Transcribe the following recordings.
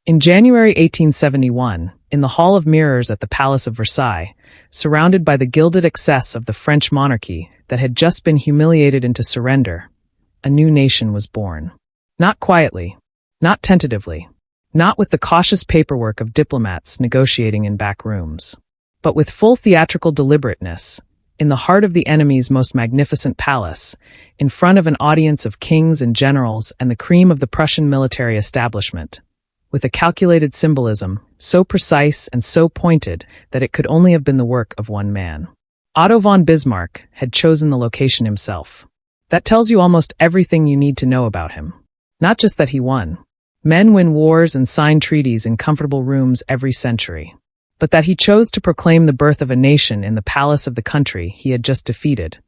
In January 1871, in the Hall of Mirrors at the Palace of Versailles, surrounded by the gilded excess of the French monarchy that had just been humiliated into surrender, a new nation was born. Not quietly, not tentatively, not with the cautious paperwork of diplomats negotiating in back rooms, but with full theatrical deliberateness, in the heart of the enemy's most magnificent palace, in front of an audience of kings and generals and the cream of the Prussian military establishment, with a calculated symbolism, so precise and so pointed that it could only have been the work of one man. Otto von Bismarck had chosen the location himself. That tells you almost everything you need to know about him. Not just that he won. Men win wars and sign treaties in comfortable rooms every century. But that he chose to proclaim the birth of a nation in the palace of the country he had just defeated,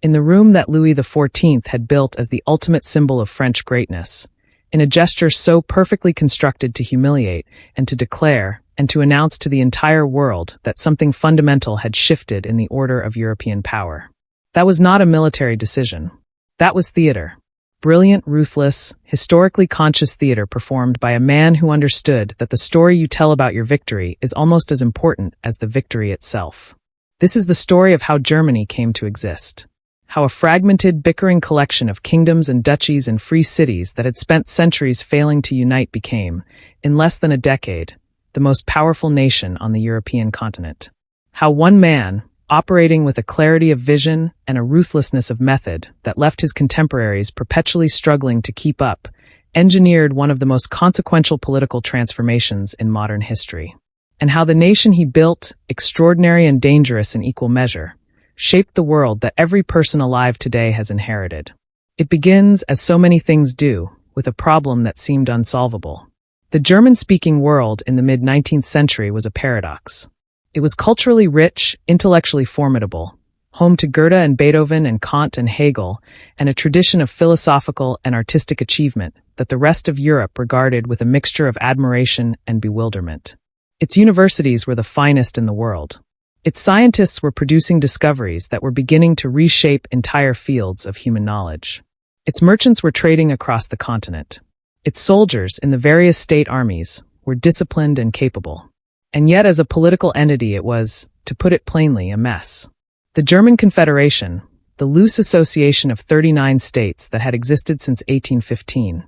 in the room that Louis XIV had built as the ultimate symbol of French greatness, in a gesture so perfectly constructed to humiliate and to declare and to announce to the entire world that something fundamental had shifted in the order of European power. That was not a military decision. That was theater. Brilliant, ruthless, historically conscious theater performed by a man who understood that the story you tell about your victory is almost as important as the victory itself. This is the story of how Germany came to exist. How a fragmented, bickering collection of kingdoms and duchies and free cities that had spent centuries failing to unite became, in less than a decade, the most powerful nation on the European continent. How one man, operating with a clarity of vision and a ruthlessness of method that left his contemporaries perpetually struggling to keep up, engineered one of the most consequential political transformations in modern history. And how the nation he built, extraordinary and dangerous in equal measure, shaped the world that every person alive today has inherited. It begins, as so many things do, with a problem that seemed unsolvable. The German-speaking world in the mid-19th century was a paradox. It was culturally rich, intellectually formidable, home to Goethe and Beethoven and Kant and Hegel, and a tradition of philosophical and artistic achievement that the rest of Europe regarded with a mixture of admiration and bewilderment. Its universities were the finest in the world. Its scientists were producing discoveries that were beginning to reshape entire fields of human knowledge. Its merchants were trading across the continent. Its soldiers in the various state armies were disciplined and capable. And yet as a political entity it was, to put it plainly, a mess. The German Confederation, the loose association of 39 states that had existed since 1815,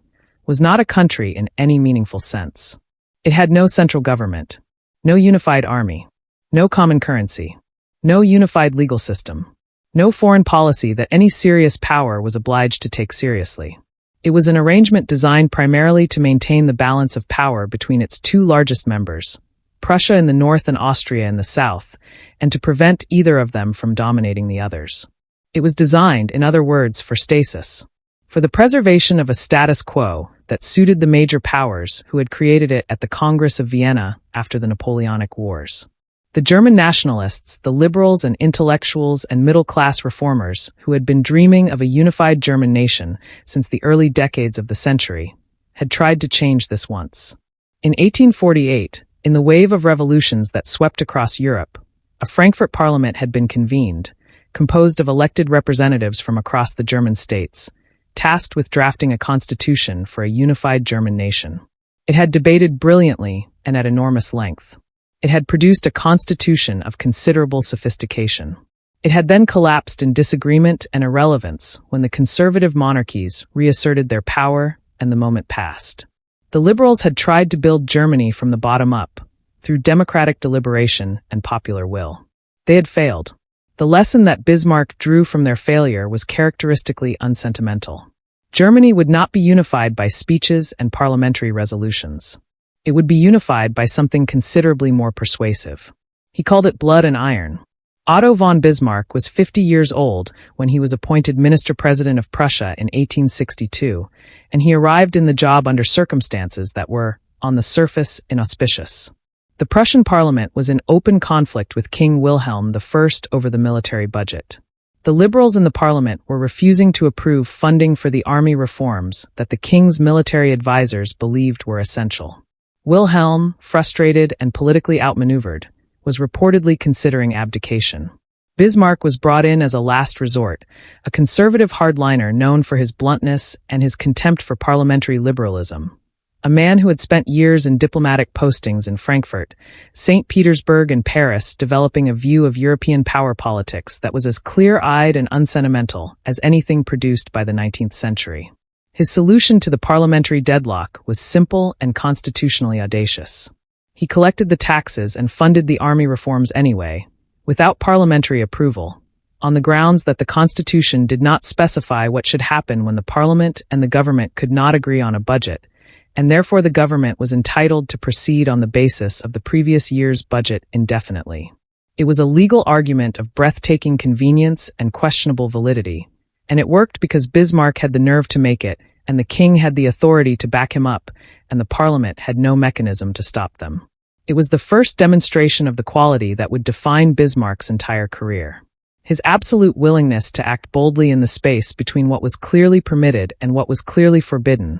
was not a country in any meaningful sense. It had no central government, no unified army, no common currency, no unified legal system, no foreign policy that any serious power was obliged to take seriously. It was an arrangement designed primarily to maintain the balance of power between its two largest members, Prussia in the north and Austria in the south, and to prevent either of them from dominating the others. It was designed, in other words, for stasis, for the preservation of a status quo that suited the major powers who had created it at the Congress of Vienna after the Napoleonic Wars. The German nationalists, the liberals and intellectuals and middle-class reformers who had been dreaming of a unified German nation since the early decades of the century, had tried to change this once. In 1848, in the wave of revolutions that swept across Europe, a Frankfurt parliament had been convened, composed of elected representatives from across the German states, tasked with drafting a constitution for a unified German nation. It had debated brilliantly and at enormous length. It had produced a constitution of considerable sophistication. It had then collapsed in disagreement and irrelevance when the conservative monarchies reasserted their power and the moment passed. The liberals had tried to build Germany from the bottom up, through democratic deliberation and popular will. They had failed. The lesson that Bismarck drew from their failure was characteristically unsentimental. Germany would not be unified by speeches and parliamentary resolutions. It would be unified by something considerably more persuasive. He called it blood and iron. Otto von Bismarck was 50 years old when he was appointed Minister-President of Prussia in 1862, and he arrived in the job under circumstances that were, on the surface, inauspicious. The Prussian parliament was in open conflict with King Wilhelm I over the military budget. The liberals in the parliament were refusing to approve funding for the army reforms that the king's military advisors believed were essential. Wilhelm, frustrated and politically outmaneuvered, was reportedly considering abdication. Bismarck was brought in as a last resort, a conservative hardliner known for his bluntness and his contempt for parliamentary liberalism. a man who had spent years in diplomatic postings in Frankfurt, St. Petersburg, and Paris, developing a view of European power politics that was as clear-eyed and unsentimental as anything produced by the 19th century. His solution to the parliamentary deadlock was simple and constitutionally audacious. He collected the taxes and funded the army reforms anyway, without parliamentary approval, on the grounds that the constitution did not specify what should happen when the parliament and the government could not agree on a budget, and therefore the government was entitled to proceed on the basis of the previous year's budget indefinitely. It was a legal argument of breathtaking convenience and questionable validity, and it worked because Bismarck had the nerve to make it, and the king had the authority to back him up, and the parliament had no mechanism to stop them. It was the first demonstration of the quality that would define Bismarck's entire career. His absolute willingness to act boldly in the space between what was clearly permitted and what was clearly forbidden,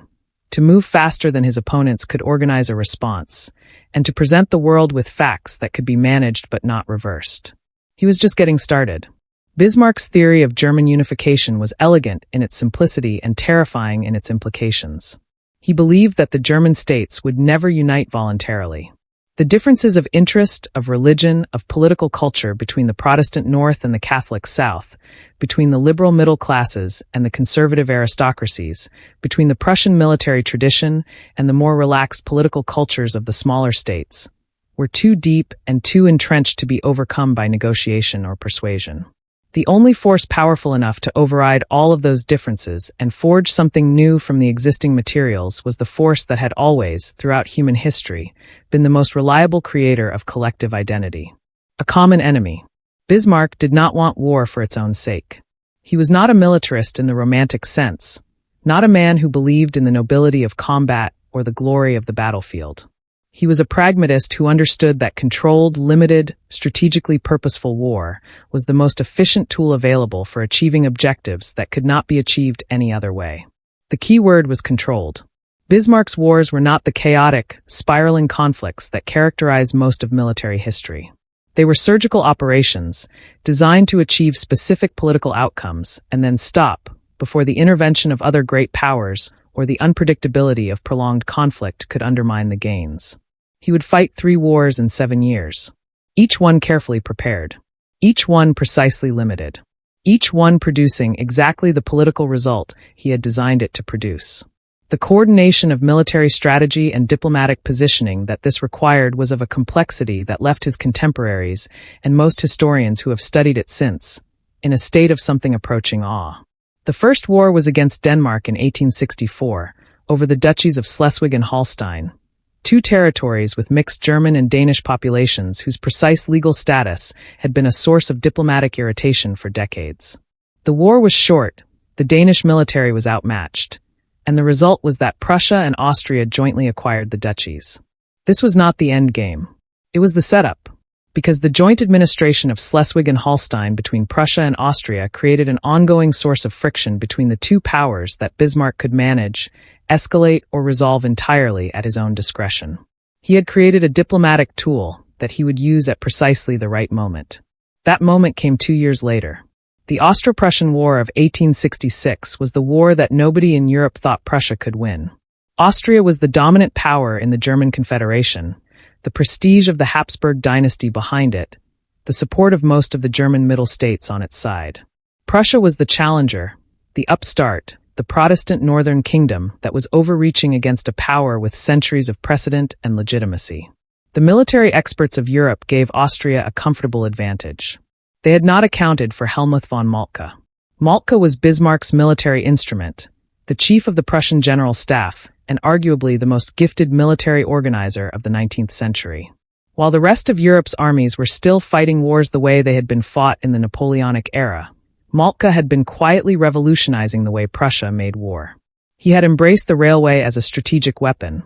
to move faster than his opponents could organize a response, and to present the world with facts that could be managed but not reversed. He was just getting started. Bismarck's theory of German unification was elegant in its simplicity and terrifying in its implications. He believed that the German states would never unite voluntarily. The differences of interest, of religion, of political culture between the Protestant North and the Catholic South, between the liberal middle classes and the conservative aristocracies, between the Prussian military tradition and the more relaxed political cultures of the smaller states, were too deep and too entrenched to be overcome by negotiation or persuasion. The only force powerful enough to override all of those differences and forge something new from the existing materials was the force that had always, throughout human history, been the most reliable creator of collective identity. A common enemy. Bismarck did not want war for its own sake. He was not a militarist in the romantic sense, not a man who believed in the nobility of combat or the glory of the battlefield. He was a pragmatist who understood that controlled, limited, strategically purposeful war was the most efficient tool available for achieving objectives that could not be achieved any other way. The key word was controlled. Bismarck's wars were not the chaotic, spiraling conflicts that characterize most of military history. They were surgical operations, designed to achieve specific political outcomes and then stop before the intervention of other great powers or the unpredictability of prolonged conflict could undermine the gains. He would fight 3 wars in 7 years, each one carefully prepared, each one precisely limited, each one producing exactly the political result he had designed it to produce. The coordination of military strategy and diplomatic positioning that this required was of a complexity that left his contemporaries, and most historians who have studied it since, in a state of something approaching awe. The first war was against Denmark in 1864, over the duchies of Schleswig and Holstein, 2 territories with mixed German and Danish populations whose precise legal status had been a source of diplomatic irritation for decades. The war was short, the Danish military was outmatched, and the result was that Prussia and Austria jointly acquired the duchies. This was not the end game. It was the setup, because the joint administration of Schleswig and Holstein between Prussia and Austria created an ongoing source of friction between the 2 powers that Bismarck could manage, escalate, or resolve entirely at his own discretion. He had created a diplomatic tool that he would use at precisely the right moment. That moment came 2 years later. The Austro-Prussian War of 1866 was the war that nobody in Europe thought Prussia could win. Austria was the dominant power in the German Confederation, the prestige of the Habsburg dynasty behind it, the support of most of the German Middle States on its side. Prussia was the challenger, the upstart, the Protestant northern kingdom that was overreaching against a power with centuries of precedent and legitimacy. The military experts of Europe gave Austria a comfortable advantage. They had not accounted for Helmuth von Moltke. Moltke was Bismarck's military instrument, the chief of the Prussian General Staff, and arguably the most gifted military organizer of the 19th century. While the rest of Europe's armies were still fighting wars the way they had been fought in the Napoleonic era, Moltke had been quietly revolutionizing the way Prussia made war. He had embraced the railway as a strategic weapon,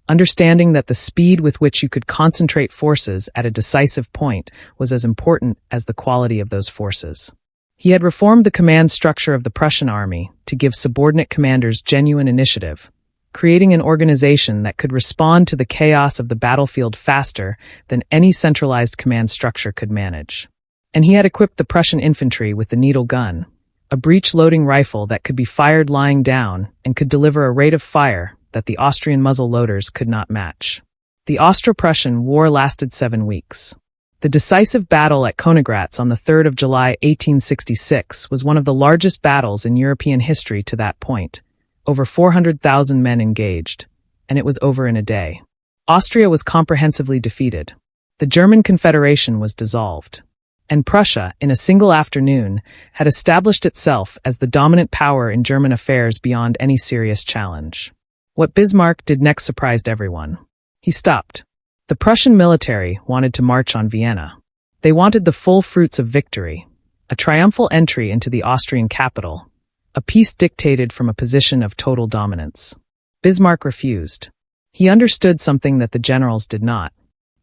understanding that the speed with which you could concentrate forces at a decisive point was as important as the quality of those forces. He had reformed the command structure of the Prussian army to give subordinate commanders genuine initiative, creating an organization that could respond to the chaos of the battlefield faster than any centralized command structure could manage. And he had equipped the Prussian infantry with the needle gun, a breech-loading rifle that could be fired lying down and could deliver a rate of fire that the Austrian muzzle-loaders could not match. The Austro-Prussian War lasted 7 weeks. The decisive battle at Königgrätz on the 3rd of July 1866 was one of the largest battles in European history to that point. Over 400,000 men engaged, and it was over in a day. Austria was comprehensively defeated. The German Confederation was dissolved. And Prussia, in a single afternoon, had established itself as the dominant power in German affairs beyond any serious challenge. What Bismarck did next surprised everyone. He stopped. The Prussian military wanted to march on Vienna. They wanted the full fruits of victory, a triumphal entry into the Austrian capital, a peace dictated from a position of total dominance. Bismarck refused. He understood something that the generals did not.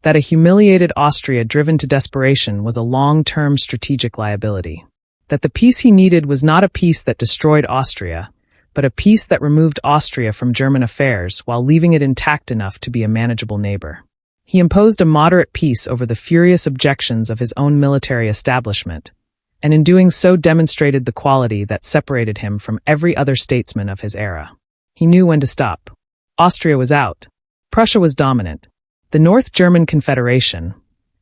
That a humiliated Austria driven to desperation was a long-term strategic liability. That the peace he needed was not a peace that destroyed Austria, but a peace that removed Austria from German affairs while leaving it intact enough to be a manageable neighbor. He imposed a moderate peace over the furious objections of his own military establishment, and in doing so demonstrated the quality that separated him from every other statesman of his era. He knew when to stop. Austria was out. Prussia was dominant. The North German Confederation,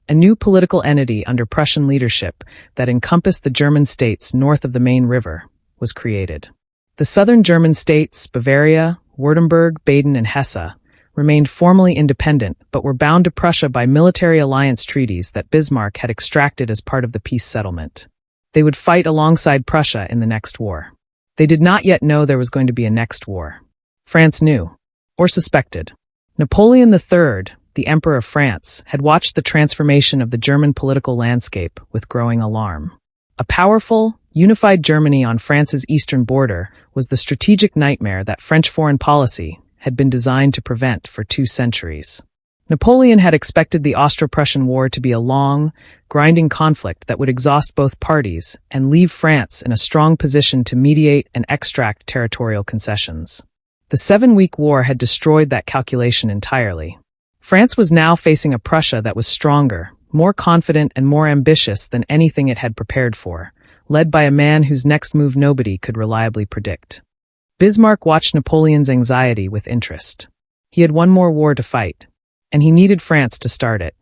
a new political entity under Prussian leadership that encompassed the German states north of the Main River, was created. The southern German states, Bavaria, Württemberg, Baden, and Hesse, remained formally independent but were bound to Prussia by military alliance treaties that Bismarck had extracted as part of the peace settlement. They would fight alongside Prussia in the next war. They did not yet know there was going to be a next war. France knew, or suspected. Napoleon III, the Emperor of France, had watched the transformation of the German political landscape with growing alarm. A powerful, unified Germany on France's eastern border was the strategic nightmare that French foreign policy had been designed to prevent for 2 centuries. Napoleon had expected the Austro-Prussian War to be a long, grinding conflict that would exhaust both parties and leave France in a strong position to mediate and extract territorial concessions. The 7-week war had destroyed that calculation entirely. France was now facing a Prussia that was stronger, more confident, and more ambitious than anything it had prepared for, led by a man whose next move nobody could reliably predict. Bismarck watched Napoleon's anxiety with interest. He had one more war to fight, and he needed France to start it.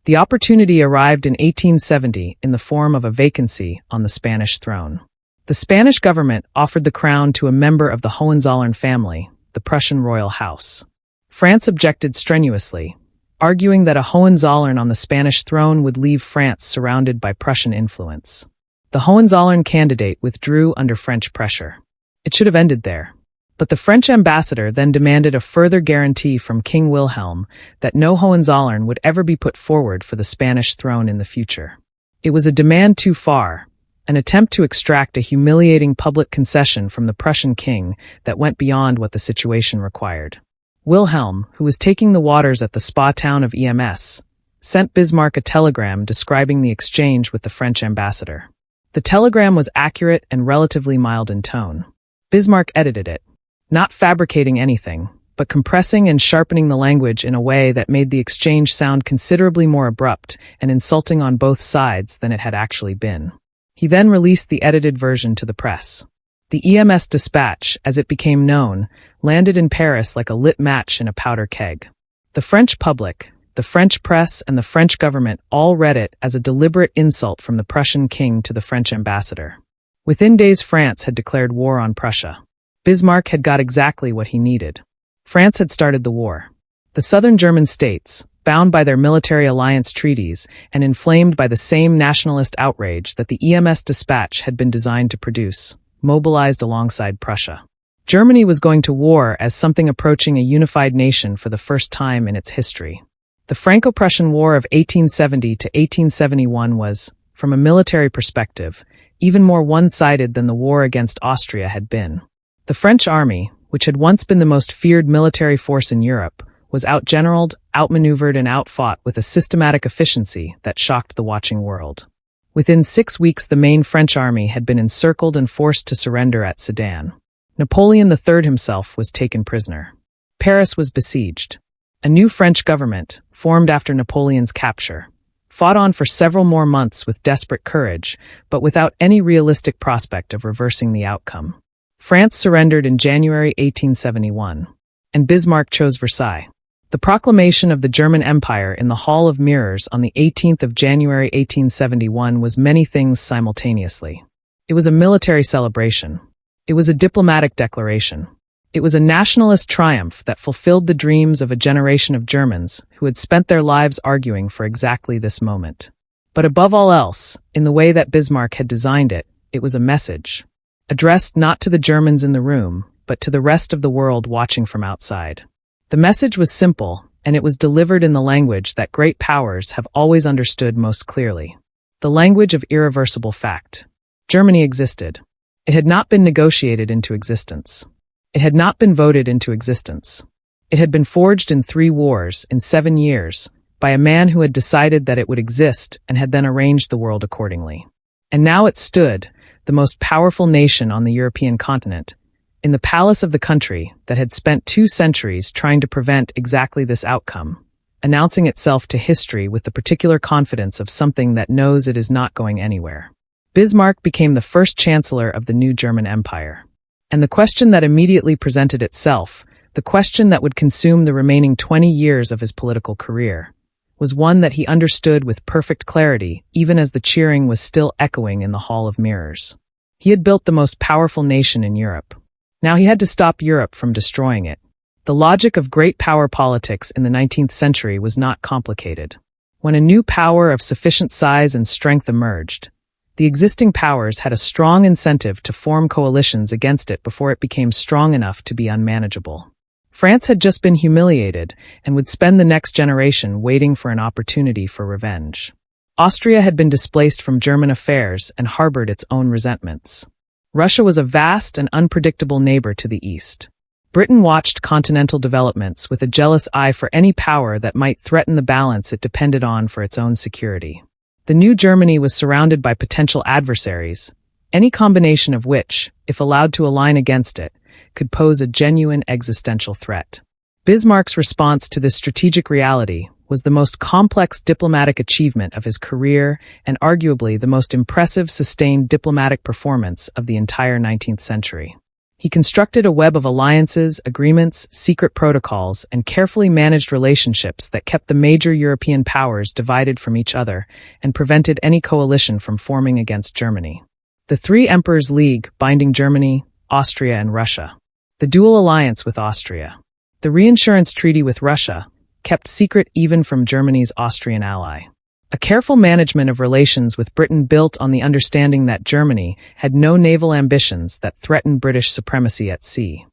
The opportunity arrived in 1870 in the form of a vacancy on the Spanish throne. The Spanish government offered the crown to a member of the Hohenzollern family, the Prussian royal house. France objected strenuously, arguing that a Hohenzollern on the Spanish throne would leave France surrounded by Prussian influence. The Hohenzollern candidate withdrew under French pressure. It should have ended there. But the French ambassador then demanded a further guarantee from King Wilhelm that no Hohenzollern would ever be put forward for the Spanish throne in the future. It was a demand too far, an attempt to extract a humiliating public concession from the Prussian king that went beyond what the situation required. Wilhelm, who was taking the waters at the spa town of Ems, sent Bismarck a telegram describing the exchange with the French ambassador. The telegram was accurate and relatively mild in tone. Bismarck edited it, not fabricating anything, but compressing and sharpening the language in a way that made the exchange sound considerably more abrupt and insulting on both sides than it had actually been. He then released the edited version to the press. The EMS dispatch, as it became known, landed in Paris like a lit match in a powder keg. The French public, the French press, and the French government all read it as a deliberate insult from the Prussian king to the French ambassador. Within days, France had declared war on Prussia. Bismarck had got exactly what he needed. France had started the war. The southern German states, bound by their military alliance treaties and inflamed by the same nationalist outrage that the EMS dispatch had been designed to produce, mobilized alongside Prussia. Germany was going to war as something approaching a unified nation for the first time in its history. The Franco-Prussian War of 1870 to 1871 was, from a military perspective, even more one-sided than the war against Austria had been. The French army, which had once been the most feared military force in Europe, was outgeneraled, outmaneuvered, and outfought with a systematic efficiency that shocked the watching world. Within 6 weeks, the main French army had been encircled and forced to surrender at Sedan. Napoleon III himself was taken prisoner. Paris was besieged. A new French government, formed after Napoleon's capture, fought on for several more months with desperate courage, but without any realistic prospect of reversing the outcome. France surrendered in January 1871. and Bismarck chose Versailles. The proclamation of the German Empire in the Hall of Mirrors on the 18th of January 1871 was many things simultaneously. It was a military celebration. It was a diplomatic declaration. It was a nationalist triumph that fulfilled the dreams of a generation of Germans who had spent their lives arguing for exactly this moment. But above all else, in the way that Bismarck had designed it, it was a message. Addressed not to the Germans in the room, but to the rest of the world watching from outside. The message was simple, and it was delivered in the language that great powers have always understood most clearly. The language of irreversible fact. Germany existed. It had not been negotiated into existence. It had not been voted into existence. It had been forged in 3 wars in 7 years by a man who had decided that it would exist and had then arranged the world accordingly. And now it stood, the most powerful nation on the European continent, in the palace of the country that had spent 2 centuries trying to prevent exactly this outcome, announcing itself to history with the particular confidence of something that knows it is not going anywhere. Bismarck became the first chancellor of the new German Empire. And the question that immediately presented itself, the question that would consume the remaining 20 years of his political career, was one that he understood with perfect clarity, even as the cheering was still echoing in the Hall of Mirrors. He had built the most powerful nation in Europe. Now he had to stop Europe from destroying it. The logic of great power politics in the 19th century was not complicated. When a new power of sufficient size and strength emerged, the existing powers had a strong incentive to form coalitions against it before it became strong enough to be unmanageable. France had just been humiliated and would spend the next generation waiting for an opportunity for revenge. Austria had been displaced from German affairs and harbored its own resentments. Russia was a vast and unpredictable neighbor to the east. Britain watched continental developments with a jealous eye for any power that might threaten the balance it depended on for its own security. The new Germany was surrounded by potential adversaries, any combination of which, if allowed to align against it, could pose a genuine existential threat. Bismarck's response to this strategic reality was the most complex diplomatic achievement of his career and arguably the most impressive sustained diplomatic performance of the entire 19th century. He constructed a web of alliances, agreements, secret protocols, and carefully managed relationships that kept the major European powers divided from each other and prevented any coalition from forming against Germany. The 3 Emperors' League binding Germany, Austria, and Russia. The dual alliance with Austria. The reinsurance treaty with Russia, kept secret even from Germany's Austrian ally. A careful management of relations with Britain built on the understanding that Germany had no naval ambitions that threatened British supremacy at sea.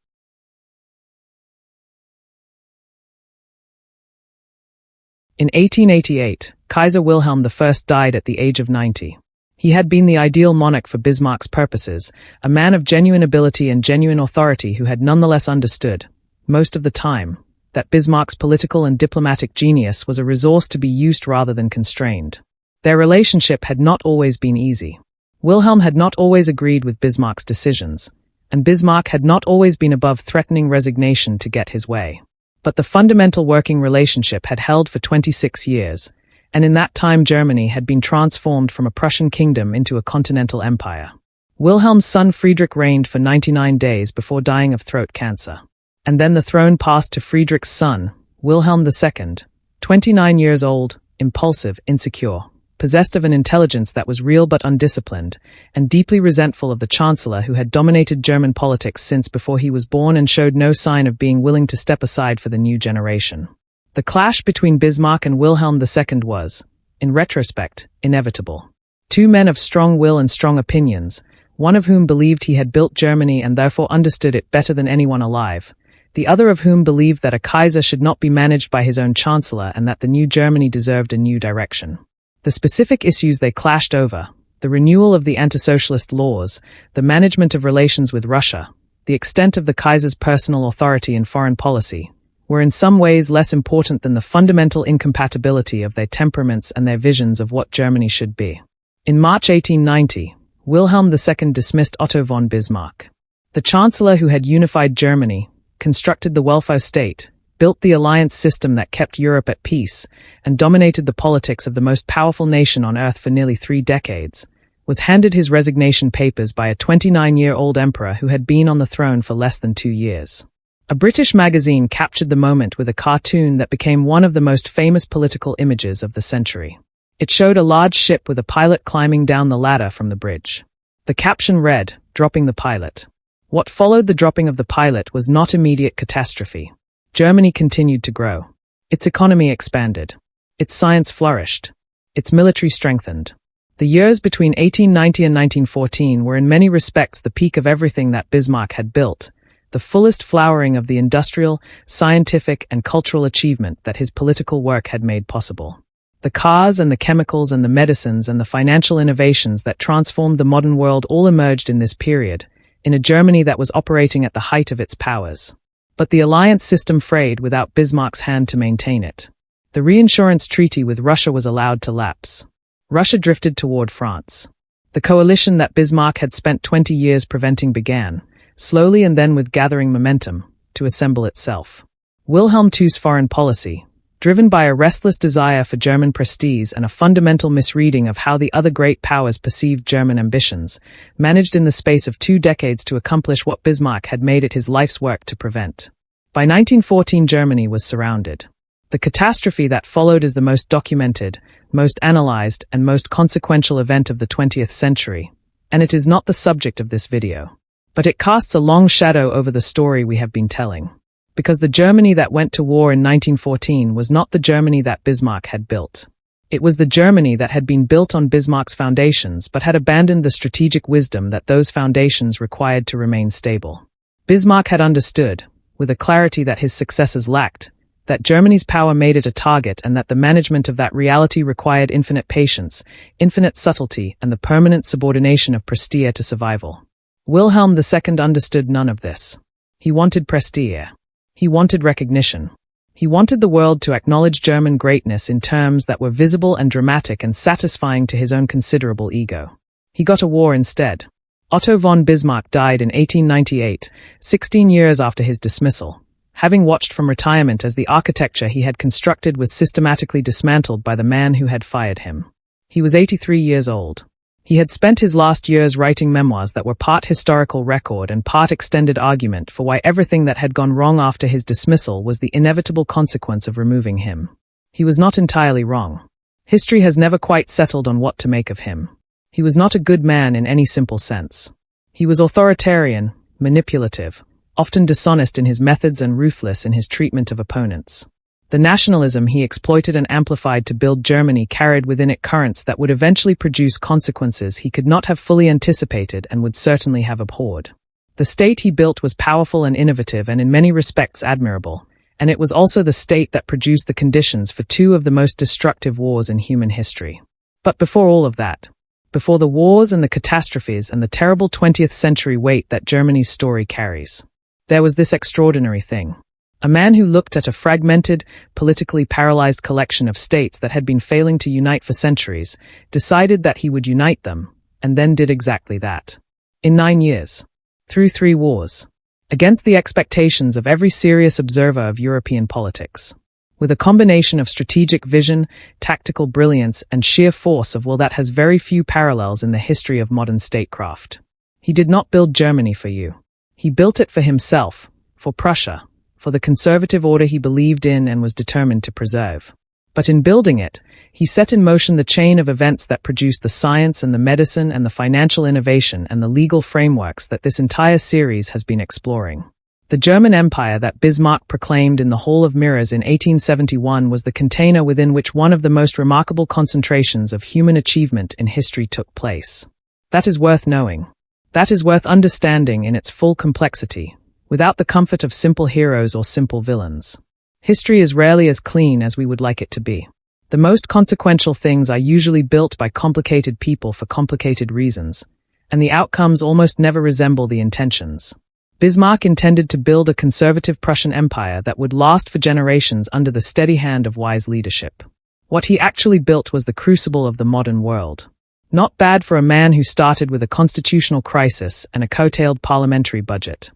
In 1888, Kaiser Wilhelm I died at the age of 90. He had been the ideal monarch for Bismarck's purposes, a man of genuine ability and genuine authority who had nonetheless understood, most of the time, that Bismarck's political and diplomatic genius was a resource to be used rather than constrained. Their relationship had not always been easy. Wilhelm had not always agreed with Bismarck's decisions, and Bismarck had not always been above threatening resignation to get his way. But the fundamental working relationship had held for 26 years, and in that time Germany had been transformed from a Prussian kingdom into a continental empire. Wilhelm's son Friedrich reigned for 99 days before dying of throat cancer. And then the throne passed to Friedrich's son, Wilhelm II, 29 years old, impulsive, insecure, possessed of an intelligence that was real but undisciplined, and deeply resentful of the chancellor who had dominated German politics since before he was born and showed no sign of being willing to step aside for the new generation. The clash between Bismarck and Wilhelm II was, in retrospect, inevitable. 2 men of strong will and strong opinions, one of whom believed he had built Germany and therefore understood it better than anyone alive, the other of whom believed that a Kaiser should not be managed by his own chancellor and that the new Germany deserved a new direction. The specific issues they clashed over, the renewal of the anti-socialist laws, the management of relations with Russia, the extent of the Kaiser's personal authority in foreign policy, were in some ways less important than the fundamental incompatibility of their temperaments and their visions of what Germany should be. In March 1890, Wilhelm II dismissed Otto von Bismarck. The chancellor who had unified Germany, constructed the welfare state, built the alliance system that kept Europe at peace, and dominated the politics of the most powerful nation on earth for nearly 3 decades, was handed his resignation papers by a 29-year-old emperor who had been on the throne for less than 2 years. A British magazine captured the moment with a cartoon that became one of the most famous political images of the century. It showed a large ship with a pilot climbing down the ladder from the bridge. The caption read, "Dropping the pilot." What followed the dropping of the pilot was not immediate catastrophe. Germany continued to grow. Its economy expanded. Its science flourished. Its military strengthened. The years between 1890 and 1914 were in many respects the peak of everything that Bismarck had built, the fullest flowering of the industrial, scientific, and cultural achievement that his political work had made possible. The cars and the chemicals and the medicines and the financial innovations that transformed the modern world all emerged in this period, in a Germany that was operating at the height of its powers. But the alliance system frayed without Bismarck's hand to maintain it. The reinsurance treaty with Russia was allowed to lapse. Russia drifted toward France. The coalition that Bismarck had spent 20 years preventing began, slowly and then with gathering momentum, to assemble itself. Wilhelm II's foreign policy, driven by a restless desire for German prestige and a fundamental misreading of how the other great powers perceived German ambitions, managed in the space of 2 decades to accomplish what Bismarck had made it his life's work to prevent. By 1914, Germany was surrounded. The catastrophe that followed is the most documented, most analyzed, and most consequential event of the 20th century, and it is not the subject of this video. But it casts a long shadow over the story we have been telling. Because the Germany that went to war in 1914 was not the Germany that Bismarck had built. It was the Germany that had been built on Bismarck's foundations but had abandoned the strategic wisdom that those foundations required to remain stable. Bismarck had understood, with a clarity that his successors lacked, that Germany's power made it a target and that the management of that reality required infinite patience, infinite subtlety, and the permanent subordination of prestige to survival. Wilhelm II understood none of this. He wanted prestige. He wanted recognition. He wanted the world to acknowledge German greatness in terms that were visible and dramatic and satisfying to his own considerable ego. He got a war instead. Otto von Bismarck died in 1898, 16 years after his dismissal, having watched from retirement as the architecture he had constructed was systematically dismantled by the man who had fired him. He was 83 years old. He had spent his last years writing memoirs that were part historical record and part extended argument for why everything that had gone wrong after his dismissal was the inevitable consequence of removing him. He was not entirely wrong. History has never quite settled on what to make of him. He was not a good man in any simple sense. He was authoritarian, manipulative, often dishonest in his methods and ruthless in his treatment of opponents. The nationalism he exploited and amplified to build Germany carried within it currents that would eventually produce consequences he could not have fully anticipated and would certainly have abhorred. The state he built was powerful and innovative and in many respects admirable, and it was also the state that produced the conditions for 2 of the most destructive wars in human history. But before all of that, before the wars and the catastrophes and the terrible 20th century weight that Germany's story carries, there was this extraordinary thing. A man who looked at a fragmented, politically paralyzed collection of states that had been failing to unite for centuries, decided that he would unite them, and then did exactly that. In 9 years. Through 3 wars. Against the expectations of every serious observer of European politics. With a combination of strategic vision, tactical brilliance, and sheer force of will that has very few parallels in the history of modern statecraft. He did not build Germany for you. He built it for himself, for Prussia, for the conservative order he believed in and was determined to preserve. But in building it, he set in motion the chain of events that produced the science and the medicine and the financial innovation and the legal frameworks that this entire series has been exploring. The German Empire that Bismarck proclaimed in the Hall of Mirrors in 1871 was the container within which one of the most remarkable concentrations of human achievement in history took place. That is worth knowing. That is worth understanding in its full complexity, without the comfort of simple heroes or simple villains. History is rarely as clean as we would like it to be. The most consequential things are usually built by complicated people for complicated reasons, and the outcomes almost never resemble the intentions. Bismarck intended to build a conservative Prussian empire that would last for generations under the steady hand of wise leadership. What he actually built was the crucible of the modern world. Not bad for a man who started with a constitutional crisis and a curtailed parliamentary budget.